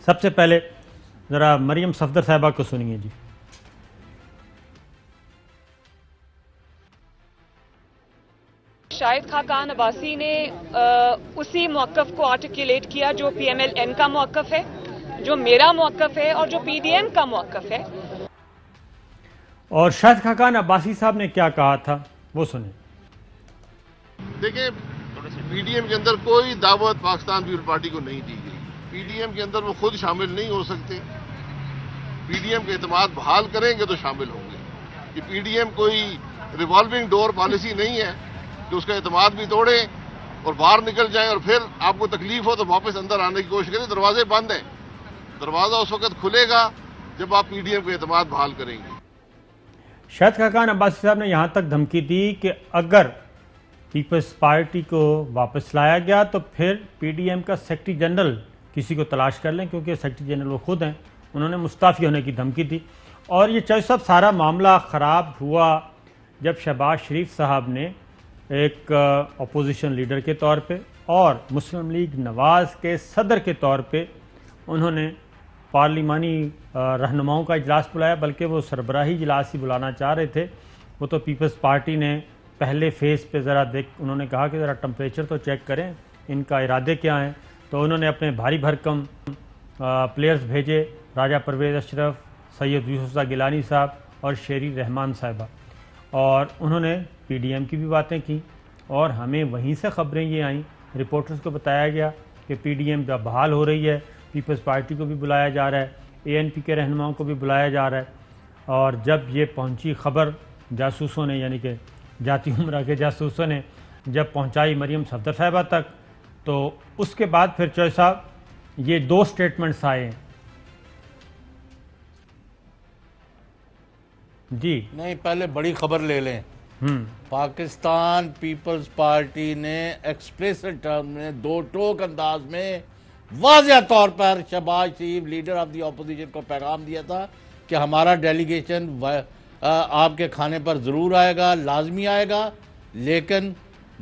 سب سے پہلے ذرا مریم صفدر صاحبہ کو سنیے جی. شاہد خاقان عباسی نے اسی موقف کو آرٹیکولیٹ کیا جو پی ایم ایل این کا موقف ہے، جو میرا موقف ہے اور جو پی ڈی ایم کا موقف ہے. اور شاہد خاقان عباسی صاحب نے کیا کہا تھا وہ سنیں. دیکھیں، پی ڈی ایم کے اندر کوئی دعوت پاکستان پیپل پارٹی کو نہیں دی گئی. پی ڈی ایم کے اندر وہ خود شامل نہیں ہو سکتے. پی ڈی ایم کے اعتماد بحال کریں گے تو شامل ہوں گے. کہ پی ڈی ایم کوئی ریوالونگ ڈور پالیسی نہیں ہے کہ اس کا اعتماد بھی توڑیں اور باہر نکل جائیں اور پھر آپ کو تکلیف ہو تو واپس اندر آنے کی کوشش کریں. دروازے بند ہیں. دروازہ اس وقت کھلے گا جب آپ پی ڈی ایم کے اعتماد بحال کریں گے. شاہد خاقان عباسی صاحب نے یہاں تک دھمکی دی کہ اگر پیپلز پارٹی کو واپس لایا گیا تو پھر پی ڈی ایم کا سیکرٹری جنرل کسی کو تلاش کر لیں، کیونکہ سیکرٹری جنرل وہ خود ہیں. انہوں نے مستعفی ہونے کی دھمکی دی. اور یہ چوہدری صاحب سارا معاملہ خراب ہوا جب شہباز شریف صاحب نے ایک اپوزیشن لیڈر کے طور پہ اور مسلم لیگ نواز کے صدر کے طور پہ انہوں نے پارلیمانی رہنماؤں کا اجلاس بلایا، بلکہ وہ سربراہی اجلاس ہی بلانا چاہ رہے تھے. وہ تو پیپلز پارٹی نے پہلے فیز پہ ذرا انہوں نے کہا کہ ذرا ٹمپریچر تو چیک کریں ان کا ارادے کیا ہیں. تو انہوں نے اپنے بھاری بھرکم پلیئرز بھیجے، راجہ پرویز اشرف، سید یوسف زئی گیلانی صاحب اور شیری رحمان صاحبہ، اور انہوں نے پی ڈی ایم کی بھی باتیں کی. اور ہمیں وہیں سے خبریں یہ آئیں، رپورٹرز کو بتایا گیا کہ پی ڈی ایم جب بحال ہو رہی ہے، پیپلز پارٹی کو بھی بلایا جا رہا ہے، اے این پی کے رہنماؤں کو بھی بلایا جا رہا ہے. اور جب یہ پہنچی خبر جاسوسوں نے، یعنی کہ جاتی عمرہ کے جاسوسوں نے جب پہنچائی مریم صفدر صاحبہ تک، تو اس کے بعد پھر چوہدری صاحب یہ دو سٹیٹمنٹس آئے ہیں. جی نہیں، پہلے بڑی خبر لے لیں. پاکستان پیپلز پارٹی نے ایکسپلیسٹ ٹرم میں دو ٹوک انداز میں واضح طور پر شہباز شریف لیڈر آف دی اپوزیشن کو پیغام دیا تھا کہ ہمارا ڈیلیگیشن آپ کے کھانے پر ضرور آئے گا، لازمی آئے گا، لیکن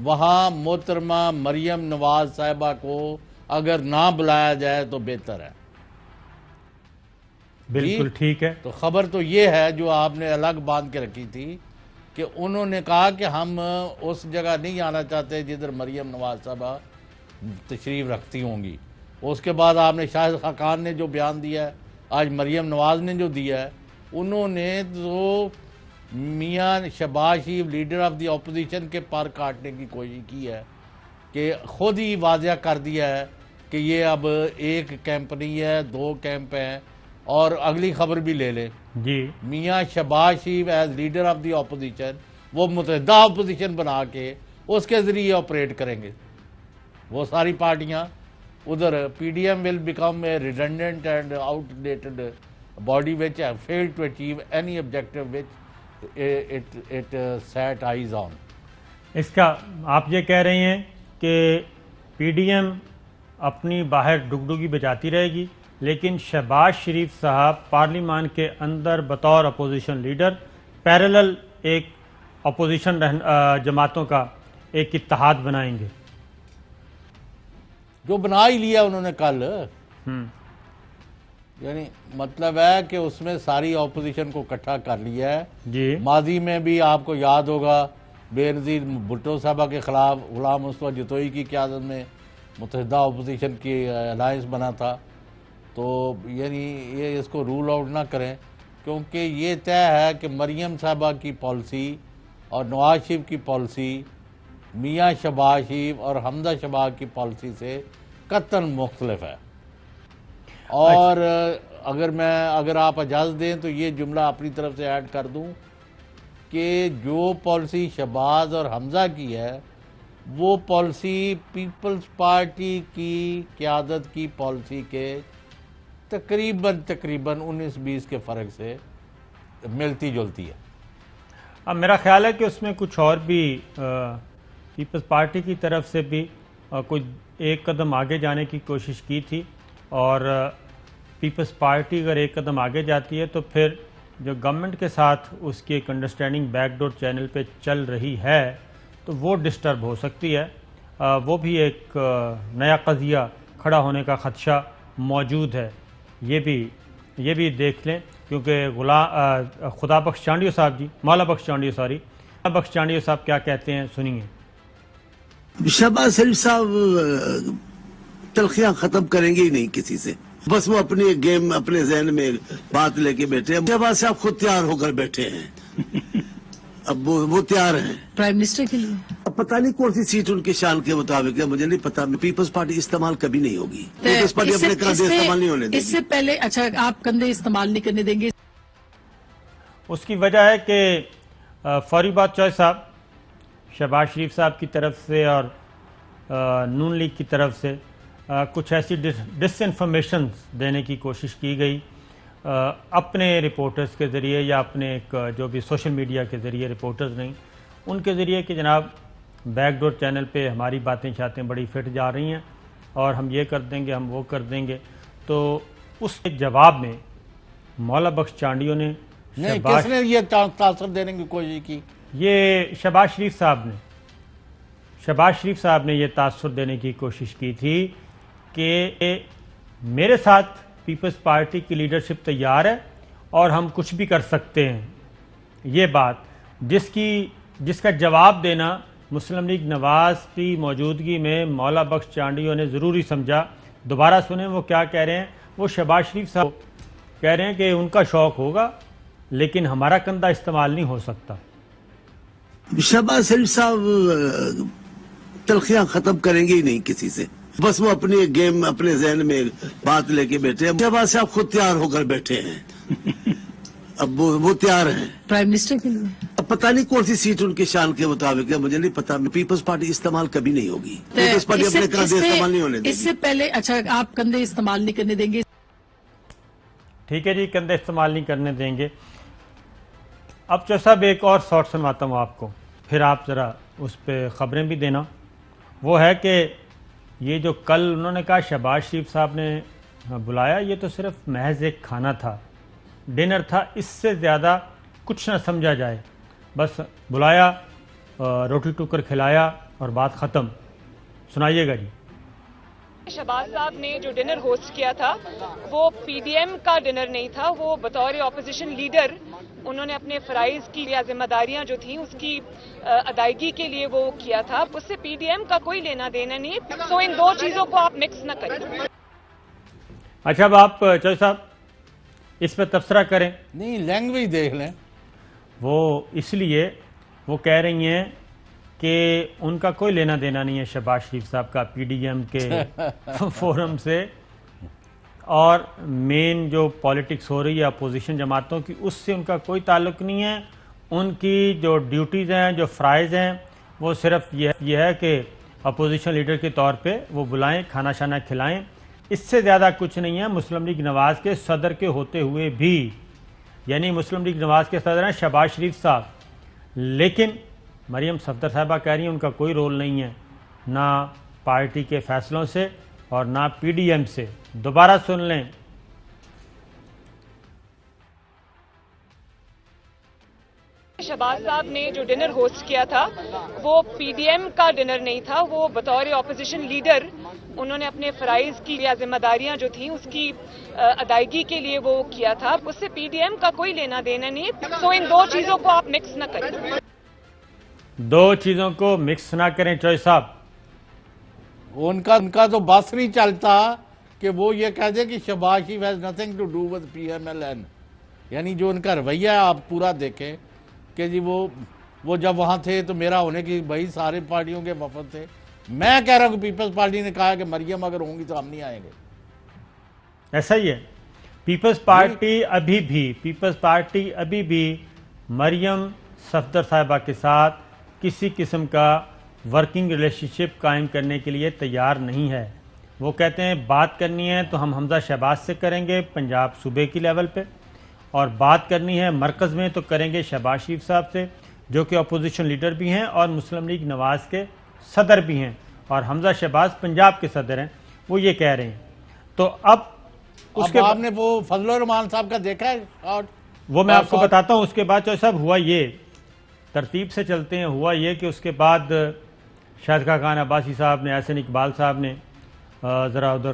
وہاں محترمہ مریم نواز صاحبہ کو اگر نہ بلایا جائے تو بہتر ہے. بالکل ٹھیک ہے. تو خبر تو یہ ہے جو آپ نے الگ باندھ کے رکھی تھی کہ انہوں نے کہا کہ ہم اس جگہ نہیں آنا چاہتے جدھر مریم نواز صاحبہ تشریف رکھتی ہوں گی. اس کے بعد آپ نے شاہد خاقان نے جو بیان دیا ہے، آج مریم نواز نے جو دیا ہے، انہوں نے تو میاں شہباز شریف لیڈر آف دی اپوزیشن کے پر کاٹنے کی کوشش کی ہے کہ خود ہی واضح کر دیا ہے کہ یہ اب ایک کیمپ نہیں ہے، دو کیمپ ہیں. اور اگلی خبر بھی لے لیں جی، Mian Shahbaz Sharif as leader of the opposition وہ متحدہ اپوزیشن بنا کے اس کے ذریعے آپریٹ کریں گے. وہ ساری پارٹیاں ادھر P D M will become a redundant and outdated body which failed to achieve any objective which it set eyes on. اس کا آپ یہ کہہ رہے ہیں کہ پی ڈی ایم اپنی باہر ڈگڈگی بجاتی رہے گی، لیکن شہباز شریف صاحب پارلیمان کے اندر بطور اپوزیشن لیڈر پیرلل ایک اپوزیشن جماعتوں کا ایک اتحاد بنائیں گے. جو بنا ہی لیا انہوں نے کل. یعنی مطلب ہے کہ اس میں ساری اپوزیشن کو اکٹھا کر لیا ہے. جی، ماضی میں بھی آپ کو یاد ہوگا بے نظیر بھٹو صاحبہ کے خلاف غلام مصطفیٰ جتوئی کی قیادت میں متحدہ اپوزیشن کی الائنس بنا تھا. تو یعنی یہ اس کو رول آؤٹ نہ کریں، کیونکہ یہ طے ہے کہ مریم صاحبہ کی پالیسی اور نواز شریف کی پالیسی میاں شہباز شریف اور حمزہ شہباز کی سے قطعاً مختلف ہے. اور اگر آپ اجازت دیں تو یہ جملہ اپنی طرف سے ایڈ کر دوں کہ جو پالیسی شہباز اور حمزہ کی ہے وہ پالیسی پیپلز پارٹی کی قیادت کی پالیسی کے تقریباً 19-20 کے فرق سے ملتی جلتی ہے. اب میرا خیال ہے کہ اس میں کچھ اور بھی پیپلز پارٹی کی طرف سے بھی کوئی ایک قدم آگے جانے کی کوشش کی تھی، اور پیپلز پارٹی اگر ایک قدم آگے جاتی ہے تو پھر جو گورنمنٹ کے ساتھ اس کی ایک انڈرسٹینڈنگ بیک ڈور چینل پہ چل رہی ہے تو وہ ڈسٹرب ہو سکتی ہے. وہ بھی ایک نیا قضیہ کھڑا ہونے کا خدشہ موجود ہے. یہ بھی دیکھ لیں، کیونکہ خدا بخش چانڈیو صاحب جی، مولا بخش چانڈیو بخش چانڈیو صاحب کیا کہتے ہیں سنیے۔ شہباز شریف صاحب تلخیاں ختم کریں گے ہی نہیں کسی سے، بس وہ اپنی گیم اپنے ذہن میں بات لے کے بیٹھے ہیں۔ شہباز صاحب خود تیار ہو کر بیٹھے ہیں، اب وہ تیار ہیں پرائم منسٹر کے لیے۔ اب پتہ نہیں کون سی سیٹ ان کے شان کے مطابق ہے، مجھے نہیں پتا۔ پیپلز پارٹی استعمال کبھی نہیں ہوگی، پیپلز پارٹی اپنے کندھے استعمال نہیں ہونے دے گی۔ اس سے پہلے اچھا آپ کندھے استعمال نہیں کرنے دیں گے؟ اس کی وجہ ہے کہ فوری بات چوہے صاحب، شہباز شریف صاحب کی طرف سے اور نون لیگ کی طرف سے کچھ ایسی ڈس انفارمیشنز دینے کی کوشش کی گئی اپنے رپورٹرز کے ذریعے یا اپنے جو بھی سوشل میڈیا کے ذریعے رپورٹرز نہیں ان کے ذریعے کہ جناب بیک ڈور چینل پہ ہماری باتیں شاتیں بڑی فٹ جا رہی ہیں اور ہم یہ کر دیں گے، ہم وہ کر دیں گے۔ تو اس کے جواب میں مولا بخش چانڈیو نے کس نے یہ تاثر دینے کی کوشش کی؟ یہ شہباز شریف صاحب نے یہ تاثر دینے کی کوشش کی تھی کہ میرے ساتھ پیپلز پارٹی کی لیڈرشپ تیار ہے اور ہم کچھ بھی کر سکتے ہیں۔ یہ بات جس کا جواب دینا مسلم لیگ نواز کی موجودگی میں مولا بخش چانڈیو نے ضروری سمجھا۔ دوبارہ سنیں وہ کیا کہہ رہے ہیں۔ وہ شہباز شریف صاحب کہہ رہے ہیں کہ ان کا شوق ہوگا لیکن ہمارا کندھا استعمال نہیں ہو سکتا۔ شہباز شریف صاحب تلخیاں ختم کریں گے ہی نہیں کسی سے، بس وہ اپنی گیم اپنے ذہن میں بات لے کے بیٹھے ہیں۔ شہباز صاحب خود تیار ہو کر بیٹھے ہیں، اب وہ تیار ہیں پرائم منسٹر کے لیے۔ اب پتہ نہیں کون سی سیٹ ان کے شان کے مطابق ہے، مجھے نہیں پتا۔ پیپلز پارٹی استعمال کبھی نہیں ہوگی، پیپلز پارٹی اپنے کندھے استعمال نہیں ہونے دے گی۔ اس سے پہلے اچھا آپ کندھے استعمال نہیں کرنے دیں گے؟ ٹھیک ہے جی، کندھے استعمال نہیں کرنے دیں گے۔ اب جو صاحب ایک اور شارٹ سنواتا ہوں آپ کو، پھر آپ ذرا اس پہ خبریں بھی دینا۔ وہ ہے کہ یہ جو کل انہوں نے کہا شہباز شریف صاحب نے بلایا، یہ تو صرف محض ایک کھانا تھا، ڈنر تھا، اس سے زیادہ کچھ نہ سمجھا جائے۔ بس بلایا، روٹی ٹوکر کھلایا اور بات ختم۔ سنائیے گا جی۔ شہباز صاحب نے جو ڈنر ہوسٹ کیا تھا وہ پی ڈی ایم کا ڈنر نہیں تھا، وہ بطور اپوزیشن لیڈر انہوں نے اپنے فرائض کی یا ذمہ داریاں جو تھیں اس کی ادائیگی کے لیے وہ کیا تھا، اس سے پی ڈی ایم کا کوئی لینا دینا نہیں۔ سو ان دو چیزوں کو آپ مکس نہ کریں۔ اچھا اب آپ چوہے صاحب اس پہ تبصرہ کریں۔ نہیں، لینگویج دیکھ لیں۔ وہ اس لیے وہ کہہ رہی ہیں کہ ان کا کوئی لینا دینا نہیں ہے شہباز شریف صاحب کا پی ڈی ایم کے فورم سے، اور مین جو پالیٹکس ہو رہی ہے اپوزیشن جماعتوں کی اس سے ان کا کوئی تعلق نہیں ہے۔ ان کی جو ڈیوٹیز ہیں، جو فرائض ہیں، وہ صرف یہ ہے کہ اپوزیشن لیڈر کے طور پہ وہ بلائیں، کھانا شانا کھلائیں، اس سے زیادہ کچھ نہیں ہے۔ مسلم لیگ نواز کے صدر کے ہوتے ہوئے بھی، یعنی مسلم لیگ نواز کے صدر ہیں شہباز شریف صاحب، لیکن مریم صفدر صاحبہ کہہ رہی ہیں ان کا کوئی رول نہیں ہے، نہ پارٹی کے فیصلوں سے اور نہ پی ڈی ایم سے۔ دوبارہ سن لیں۔ شہباز صاحب نے جو ڈنر ہوسٹ کیا تھا وہ پی ڈی ایم کا ڈنر نہیں تھا، وہ بطور اپوزیشن لیڈر انہوں نے اپنے فرائض کی یا ذمہ داریاں جو تھیں اس کی ادائیگی کے لیے وہ کیا تھا، اس سے پی ڈی ایم کا کوئی لینا دینا نہیں۔ سو ان دو چیزوں کو آپ مکس نہ کریں۔ دو چیزوں کو مکس نہ کریں چوہے صاحب۔ ان کا تو بس نہیں چلتا کہ وہ یہ کہہ دے کہ Shahbaz Sharif has nothing to do with P M L N, یعنی جو ان کا رویہ ہے آپ پورا دیکھیں کہ جی وہ جب وہاں تھے تو میرا ہونے کی بھائی سارے پارٹیوں کے وفد تھے۔ میں کہہ رہا ہوں کہ پیپلز پارٹی نے کہا کہ مریم اگر ہوں گی تو ہم نہیں آئیں گے۔ ایسا ہی ہے۔ پیپلز پارٹی ابھی بھی مریم صفدر صاحبہ کے ساتھ کسی قسم کا ورکنگ ریلیشن شپ قائم کرنے کے لیے تیار نہیں ہے۔ وہ کہتے ہیں بات کرنی ہے تو ہم حمزہ شہباز سے کریں گے پنجاب صوبے کی لیول پہ، اور بات کرنی ہے مرکز میں تو کریں گے شہباز شریف صاحب سے جو کہ اپوزیشن لیڈر بھی ہیں اور مسلم لیگ نواز کے صدر بھی ہیں، اور حمزہ شہباز پنجاب کے صدر ہیں۔ وہ یہ کہہ رہے ہیں۔ تو اب اس کے آپ نے وہ فضل الرحمان صاحب کا دیکھا ہے؟ اور وہ میں آپ کو بتاتا ہوں۔ اس کے بعد جو صاحب ہوا یہ، ترتیب سے چلتے ہیں، ہوا یہ کہ اس کے بعد شاہد خاقان عباسی صاحب نے، احسن اقبال صاحب نے ذرا ادھر